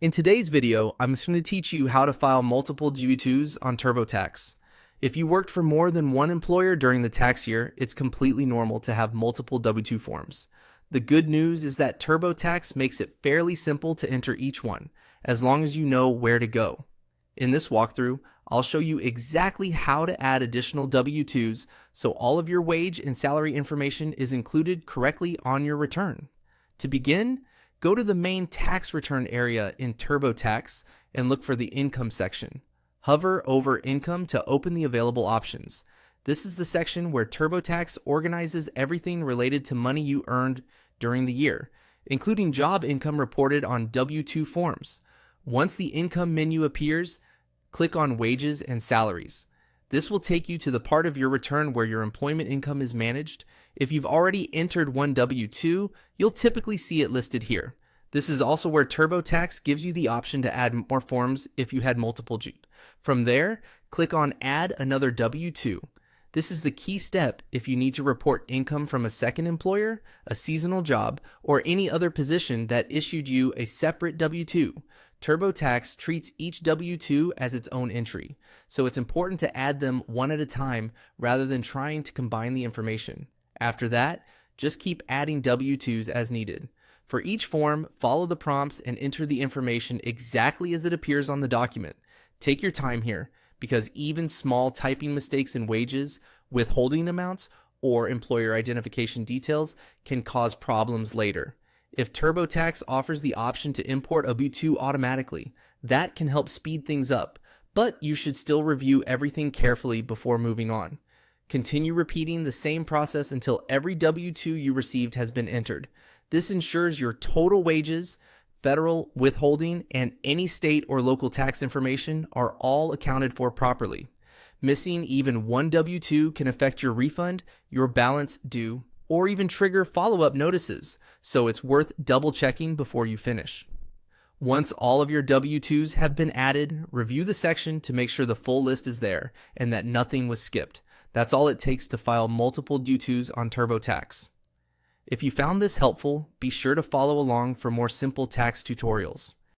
In today's video, I'm just going to teach you how to file multiple W2s on TurboTax. If you worked for more than one employer during the tax year, it's completely normal to have multiple W2 forms. The good news is that TurboTax makes it fairly simple to enter each one, as long as you know where to go. In this walkthrough, I'll show you exactly how to add additional W2s so all of your wage and salary information is included correctly on your return. To begin, go to the main tax return area in TurboTax and look for the Income section. Hover over Income to open the available options. This is the section where TurboTax organizes everything related to money you earned during the year, including job income reported on W2 forms. Once the Income menu appears, click on Wages and Salaries. This will take you to the part of your return where your employment income is managed. If you've already entered one W2, you'll typically see it listed here. This is also where TurboTax gives you the option to add more forms if you had multiple. From there, click on Add Another W2. This is the key step if you need to report income from a second employer, a seasonal job, or any other position that issued you a separate W2. TurboTax treats each W2 as its own entry, so it's important to add them one at a time rather than trying to combine the information. After that, just keep adding W2s as needed. For each form, follow the prompts and enter the information exactly as it appears on the document. Take your time here, because even small typing mistakes in wages, withholding amounts, or employer identification details can cause problems later. If TurboTax offers the option to import a W2 automatically, that can help speed things up, but you should still review everything carefully before moving on. Continue repeating the same process until every W2 you received has been entered. This ensures your total wages, federal withholding, and any state or local tax information are all accounted for properly. Missing even one W2 can affect your refund, your balance due, or even trigger follow-up notices, so it's worth double-checking before you finish. Once all of your W2s have been added, review the section to make sure the full list is there and that nothing was skipped. That's all it takes to file multiple W2s on TurboTax. If you found this helpful, be sure to follow along for more simple tax tutorials.